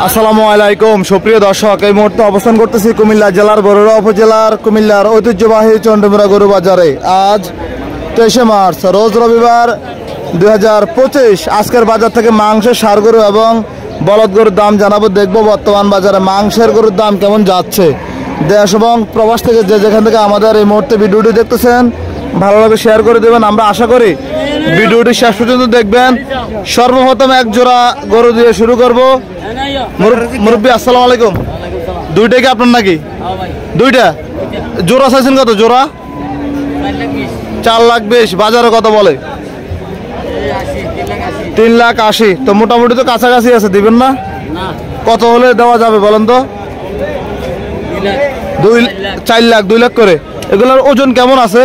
আসসালামু আলাইকুম সুপ্রিয় দর্শক, এই মুহূর্তে অবস্থান করতেছি কুমিল্লা জেলার বরুড়া উপজেলার কুমিল্লার ঐতিহ্যবাহী চন্ডমুড়া গরু বাজারে। আজ 23শে মার্চ রোজ রবিবার 2025। আজকের বাজার থেকে মাংসের ষাঁড় গরু এবং বলদ গরুর দাম জানাবো, দেখবো বর্তমান বাজারে মাংসের গরুর দাম কেমন যাচ্ছে। দেশ এবং প্রবাস থেকে যে যেখান থেকে আমাদের এই মুহূর্তে ভিডিওটি দেখতেছেন ভালোভাবে শেয়ার করে দেবেন। আমরা আশা করি ভিডিওটি শেষ পর্যন্ত দেখবেন। সর্বপ্রথম এক জোড়া গরু দিয়ে শুরু করব। মুরব্বী আসসালামু আলাইকুম। দুইটাই কি আপনার নাকি? দুইটা জোড়া চাইছেন কত? জোড়া 4,20,000। বাজারে কত বলে? 3,80,000। তো মোটামুটি তো কাছাকাছি আছে, দিবেন না? কত হলে দেওয়া যাবে বলেন তো? 4 লাখ 2 লাখ করে। এগুলোর ওজন কেমন আছে?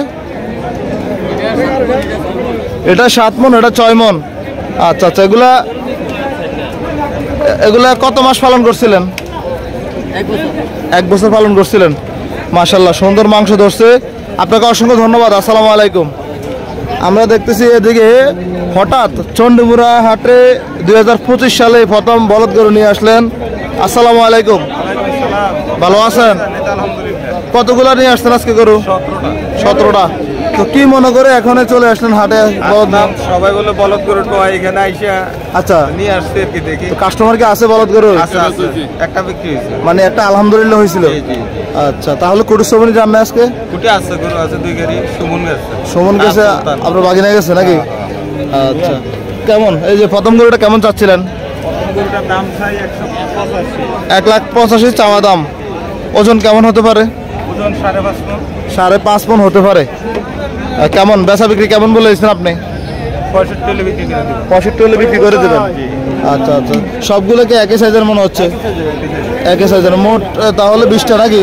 এটা 7 মণ, এটা 6 মণ। আচ্ছা আচ্ছা, এগুলা কত মাস পালন করছিলেন? 1 বছর পালন করছিলেন। মাশাআল্লাহ, সুন্দর মাংস ধরছে। আপনাকে অসংখ্য ধন্যবাদ। আসসালামু আলাইকুম। আমরা দেখতেছি এদিকে হঠাৎ চন্ডমুড়া হাটে 2025 সালে প্রথম বলদ গরু নিয়ে আসলেন। আসসালামু আলাইকুম। ভালো আছেন? কতগুলা নিয়ে আসছেন আজকে গরু? 17টা। তো কি মনে করে এখন চলে আসলেন হাটে? বলদ নাম সবাই বলে বলদ গরু তো এখানে আইসা আচ্ছা নিয়ে আসছে আর কি। দেখি তো কাস্টমার কি আছে বলদ গরু? আছে, একটা বিক্রি হয়েছে, মানে একটা আলহামদুলিল্লাহ হয়েছিল। আচ্ছা, তাহলে কুটুর সবনি যান না আজকে? কুটে আছে, গরু আছে 2 গাড়ি। সুমন গেছে, আপনার বাগিনা গেছে নাকি? আচ্ছা, কেমন এই যে প্রথম গরুটা কেমন চাচ্ছিলেন? গরুটার দাম চাই 185। 1,85,000 চাওয়া দাম। ওজন কেমন হতে পারে? ওজন 5.5 মণ। 5.5 মণ হতে পারে। কেমন বেচা বিক্রি কেমন বলেছেন আপনি? 65 হলে বিক্রি করে দেবেন। আচ্ছা আচ্ছা, সবগুলো কি একই সাইজের মনে হচ্ছে? একই সাইজের। মোট তাহলে 20টা নাকি?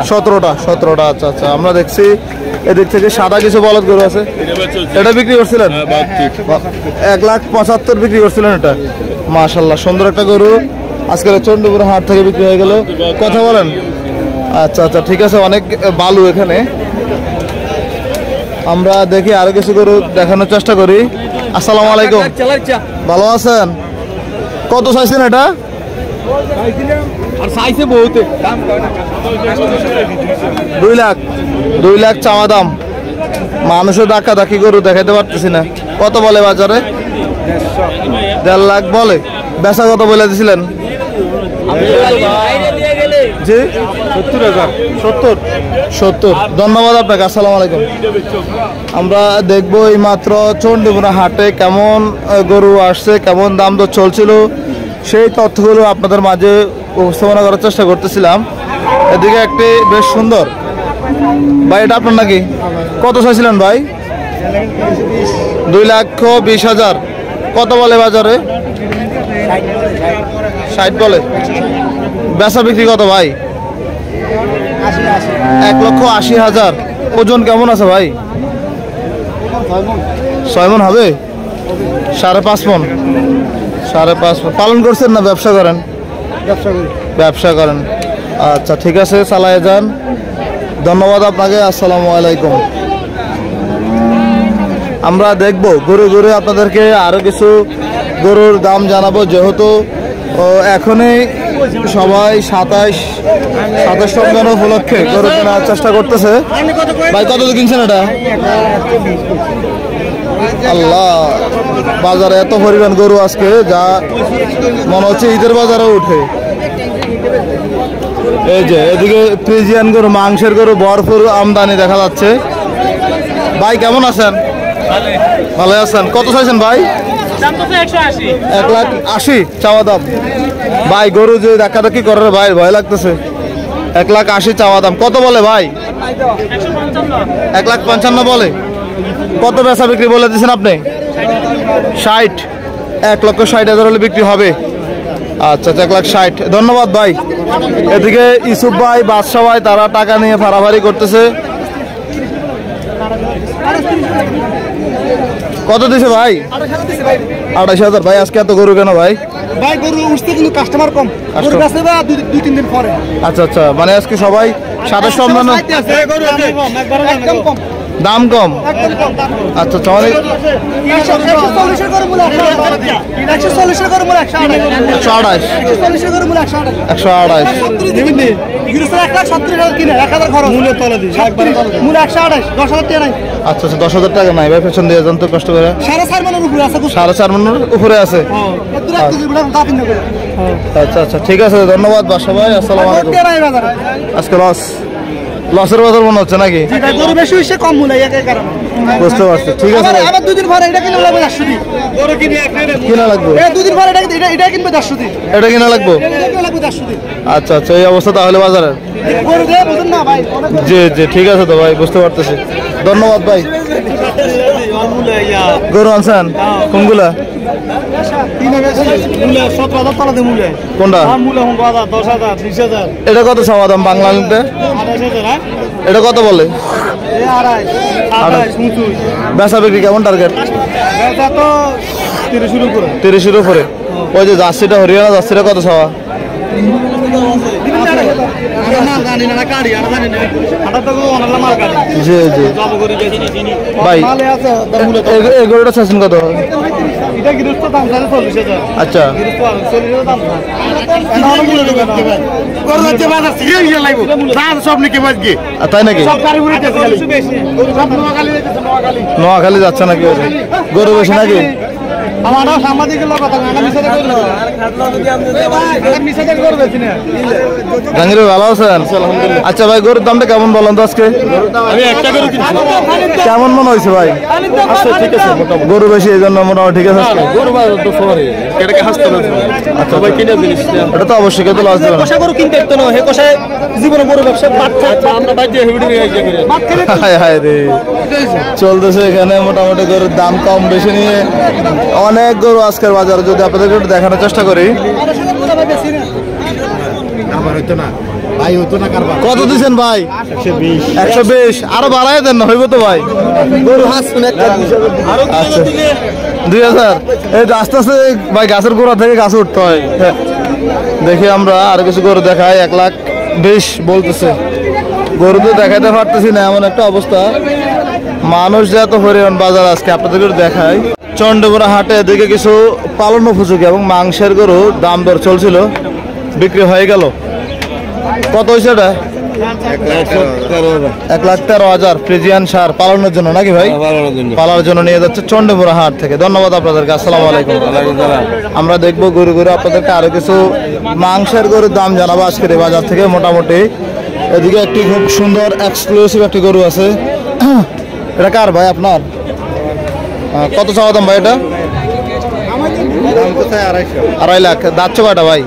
17টা। আচ্ছা আচ্ছা, আমরা দেখছি এদিক থেকে সাদা কিছু বলদ গরু আছে। এটা বিক্রি করছিলেন 1,75,000 বিক্রি করছিলেন এটা। মাশাআল্লাহ, সুন্দর একটা গরু আজকের চন্ডমুড়া হাট থেকে বিক্রি হয়ে গেল। কথা বলেন। আচ্ছা আচ্ছা, ঠিক আছে। অনেক বালু এখানে। আমরা দেখি আরো কিছু গরু দেখানোর চেষ্টা করি। আসসালামু আলাইকুম। ভালো আছেন? কত চাইছেন এটা? দুই লাখ চাওয়া দাম। মানুষের ধাক্কা ধাক্কি গরু দেখাইতে পারতেছি না। কত বলে বাজারে? 1.5 লাখ বলে। বেচা কত বলে দিছিলেন? জি 70। ধন্যবাদ আপনাকে। আসসালামু আলাইকুম। আমরা দেখবো এই মাত্র চন্ডমুড়া হাটে কেমন গরু আসছে, কেমন দাম দর চলছিল, সেই তথ্যগুলো আপনাদের মাঝে উপস্থাপনা করার চেষ্টা করতেছিলাম। এদিকে একটি বেশ সুন্দর। ভাই এটা আপনার নাকি? কত চাইছিলেন ভাই? 2,20,000। কত বলে বাজারে? 60 বলে। বেচা বিক্রি কত ভাই? 1,80,000। ওজন কেমন আছে ভাই? 6 মণ হবে? 5.5 মণ। 5.5 মণ। পালন করছেন না ব্যবসা করেন? ব্যবসা করেন। আচ্ছা, ঠিক আছে, চালায় যান। ধন্যবাদ আপনাকে। আসসালামু আলাইকুম। আমরা দেখব ঘুরে ঘুরে আপনাদেরকে আরো কিছু গরুর দাম জানাবো, যেহেতু এখনই সবাই 27 রমজান উপলক্ষে গরু কেনার চেষ্টা করতেছে। ভাই কত কিনছেন এটা? আল্লাহ, বাজারে এত পরিমাণ গরু আজকে, যা মনে হচ্ছে ঈদের বাজারে উঠে। এই যে এদিকে ফ্রিজিয়ান গরু, মাংসের গরু ভরপুর আমদানি দেখা যাচ্ছে। ভাই কেমন আছেন? ভালো আছেন? কত চাইছেন ভাই? 1,80,000 চাওয়া দাম। ভাই গরু যে ধাক্কাধাক্কি করে ভাই, ভয় লাগতেছে। 1,80,000 চাওয়া দাম। কত বলে ভাই? 1,55,000 বলে। কত বেচা বিক্রি বলে দিচ্ছেন আপনি? 60। 1,60,000 হলে বিক্রি হবে। আচ্ছা, 1,60,000। ধন্যবাদ ভাই। এদিকে ইসুফ ভাই, বাদশা ভাই, তারা টাকা নিয়ে ফাড়াফাড়ি করতেছে। কত দিছে ভাই? 28,000। ভাই আজকে এত গরু কেন ভাই? গরু উঠছে কিন্তু কাস্টমার কম। গরু বেচে বা 2-3 দিন পরে। আচ্ছা আচ্ছা, মানে আজকে সবাই 27 রমজান দাম কম। একদম কম দাম কম। আচ্ছা আচ্ছা, অনেক 140 করে মূল্য 140 করে মূল্য 128 140 করে মূল্য 128 128 দিবেন নি গিরুসের 170,000 কিনে 1000 খরচ মূল্য তলে দিই মূল্য 128 10,000 টাকা নাই। আচ্ছা আচ্ছা, 10,000 টাকা নাই ভাই, পেছন দিয়ে যান তো কষ্ট করে। 4.5 মনের উপরে আছে 4.5 মনের উপরে আছে। আচ্ছা আচ্ছা, ঠিক আছে, ধন্যবাদ বাসা ভাই, আসসালামু আলাইকুম। আজকে লসের বাজার মনে হচ্ছে নাকি? গরু বেশি হইছে কম মূল্য এর কারণে বুঝতে পারছি, ঠিক আছে ভাই। আবার দুদিন পরে এটা কিনে লাগবে 100 দি গরু কিনে কিনা লাগবে, দুদিন পরে এটা কিনবে 100 দি, এটা কিনা লাগবে। এটা লাগবে 100 দি। আচ্ছা আচ্ছা, এই অবস্থা তাহলে বাজারে। গরু দিয়ে বুঝুন না ভাই। জি জি, ঠিক আছে তো ভাই, বুঝতে পারতেছি, ধন্যবাদ ভাই। গরু আনছেন কোনগুলা? কোনটা? এটা কত চাওয়া দাম বাংলাতে? এটা কত বলে? বেচা বিক্রি কেমন টার্গেট? 30-এর উপরে। ওই যে জার্সিটা, হরিয়ানা জার্সিটা কত চাওয়া? জি জি ভাই, এই গরুটা চাচ্ছেন কত? আচ্ছা, তাই নাকি? নোয়াখালী যাচ্ছে নাকি গরু বেশি নাকি? আমারও সাংবাদিকের লোক কথা জাহাঙ্গীর ভাই ভালো আছেন? আচ্ছা ভাই, গরুর দামটা কেমন বলেন তো আজকে? আমি একটা গরু কিনছি। কেমন মনে হয়েছে ভাই? ঠিক আছে, গরু বেশি এই জন্য মোটামুটি ঠিক আছে আজকে? গরু বাজার তো সরে এটাকে হাসতে হবে। আচ্ছা সবাই কিনে জিনিস এটা তো অবশ্যই কিন্তু লস দেবে না। কষা গরু কিনতে তো না হে কষায় জীবনে গরু ব্যবসা আমরা বাইরে হেভিডি নিয়ে আইছি করে। হায় হায় রে, চলতেছে এখানে মোটামুটি গরুর দাম কম বেশি নিয়ে অনেক গরু আজকের বাজারে। যদি আপনাদেরকে একটু দেখানোর চেষ্টা করি, কত দিচ্ছেন ভাই? 120। আরো বাড়াই দেন না, হইব তো ভাই। গরু হাসছেন একটা 2000। এই যে আস্তে আস্তে ভাই গাছের গোড়া থেকে গাছে উঠতে হয়। দেখি আমরা আর কিছু গরু দেখাই। 1,20,000 বলতেছে। গরু তো দেখাইতে পারতেছি না, এমন একটা অবস্থা। মানুষ যে এত পরিমাণ বাজার আজকে আপনাদেরকে দেখায়। চন্ডমুড়া হাটে এদিকে কিছু পালন উপযোগী এবং মাংসের গরু দাম দর চলছিল, বিক্রি হয়ে গেল। কত হয়েছে এটা? 1,13,000 ফ্রিজিয়ান সার পালনের জন্য নাকি ভাই? পালার জন্য নিয়ে যাচ্ছে চন্ডমুড়া হাট থেকে। ধন্যবাদ আপনাদেরকে, আসসালামু আলাইকুম। আমরা দেখবো গরু গরু আপনাদেরকে আরো কিছু মাংসের গরুর দাম জানাবো আজকের এই বাজার থেকে। মোটামুটি এদিকে একটি খুব সুন্দর এক্সক্লুসিভ একটি গরু আছে। এটা কার ভাই আপনার? কত চাওয়া দাম ভাই এটা? 2.5 লাখ। দাঁতছে কয়টা ভাই?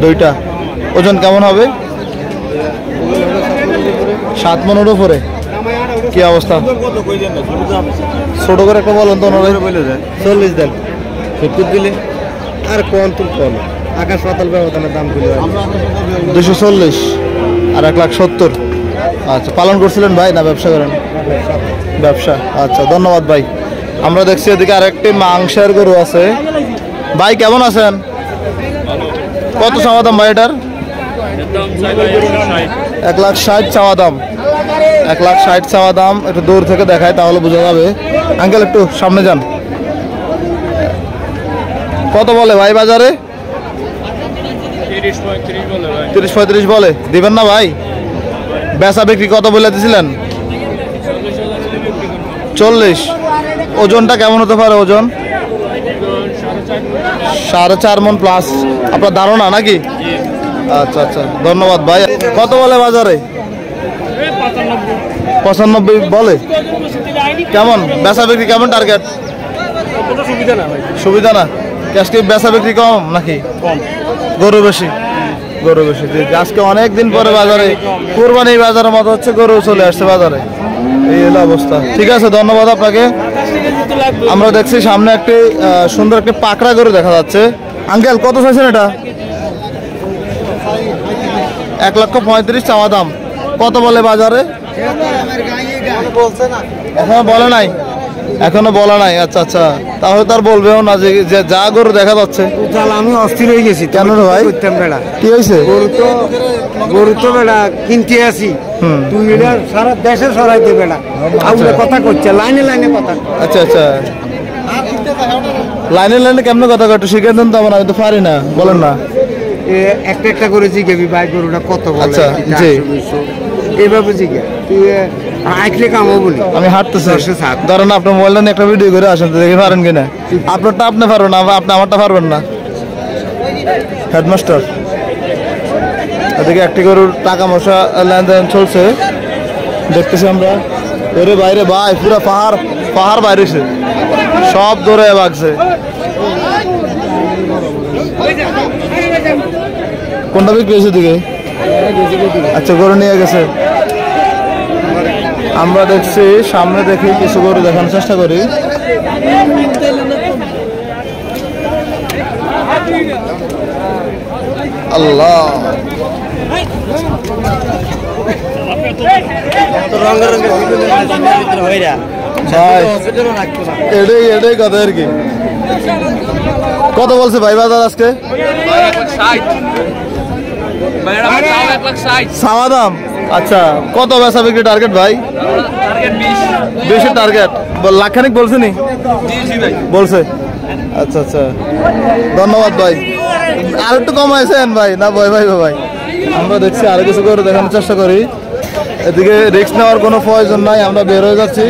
দুইটা। ওজন কেমন হবে? 7 মনের উপরে। কি অবস্থা? ছোট করে একটা বলেন তো। 40 দেন, 70 দিলে আর কোন তুল কোন আকাশ পাতাল ব্যবধানের দাম দিলে 240 আর 1,70,000। আচ্ছা, পালন করছিলেন ভাই না ব্যবসা করেন? ব্যবসা। আচ্ছা, ধন্যবাদ ভাই। আমরা দেখছি এদিকে আরেকটি মাংসের গরু আছে। ভাই কেমন আছেন? কত চাওয়া দাম ভাই এটার? 1,60,000 চাওয়া দাম। 1,60,000 চাওয়া দাম। একটু দূর থেকে দেখায় তাহলে বোঝা যাবে। আঙ্কেল একটু সামনে যান। কত বলে ভাই বাজারে? 30-35 বলে। দিবেন না ভাই? বেচা বিক্রি কত বলে দিয়েছিলেন? 40। ওজনটা কেমন হতে পারে? ওজন 4.5 মন প্লাস আপনার ধারণা নাকি? আচ্ছা আচ্ছা, ধন্যবাদ ভাই। কত বলে বাজারে? 95 বলে। কেমন বেচা বিক্রি কেমন টার্গেট? সুবিধা না। আজকে বেচা বিক্রি কম নাকি? গরু বেশি। গরু বেশি। আজকে অনেক দিন পরে বাজারে কুরবানি বাজারের মতো হচ্ছে, গরু চলে আসছে বাজারে। এই হলো অবস্থা। ঠিক আছে, ধন্যবাদ আপনাকে। আমরা দেখছি সামনে একটি সুন্দর একটি পাকড়া গরু দেখা যাচ্ছে। আঙ্কেল কত চাইছেন এটা? 1,35,000 চাওয়া দাম। কত বলে বাজারে? এখন বলে নাই। এখনো বলা নাই। আচ্ছা আচ্ছা, তাহলে তার বলবেও না যে যা গরু দেখা যাচ্ছে। তাহলে আমি অস্থির হয়ে গেছি। কেন রে ভাই? করতাম বেড়া কি হয়েছে? গরু তো বেড়া কিনতে আসি, তুই এটা সারা দেশে সরাইতে বেড়া আমরা কথা করছে লাইনে লাইনে কথা। আচ্ছা আচ্ছা, লাইনে লাইনে কেমন কথা কয় একটু শিখে দেন তো, আমার আমি তো পারি না, বলেন না। একটা একটা করে জিজ্ঞাবি ভাই গরুটা কত বলে। আচ্ছা, জি। এইভাবে জিজ্ঞা তুই আইকলে কামো বলি। আমি হাঁটতেছি, ধরেন আপনার মোবাইলটা নিয়ে একটা ভিডিও করে আসেন তো, দেখি পারেন কিনা। আপনারটা আপনি পারবেন না, আপনি আমারটা পারবেন না। হেডমাস্টার, এদিকে একটি গরুর টাকা মশা লেনদেন চলছে দেখতেছি আমরা। এর বাইরে ভাই পুরো পাহাড় পাহাড় বাইরেছে, সব দৌড়ে বাগছে। কোনটা বিক্রি হয়েছে দিকে? আচ্ছা, গরু নিয়ে গেছে। আমরা দেখছি সামনে, দেখি কিছু গরু দেখানোর চেষ্টা করি। আল্লাহ, এটাই কথা আর কি। কত বলছে ভাই বাজার আজকে? সাওয়া দাম। আচ্ছা, কত বেচা বিক্রি টার্গেট ভাই? বেশি টার্গেট, লাখখানিক বলছে নি? বলছে। আচ্ছা আচ্ছা, ধন্যবাদ ভাই। আর একটু কমাইছেন ভাই? না ভাই ভাই ভাই, আমরা দেখছি আরো কিছু করে দেখানোর চেষ্টা করি। এদিকে রিস্ক নেওয়ার কোনো প্রয়োজন নাই, আমরা বের হয়ে যাচ্ছি।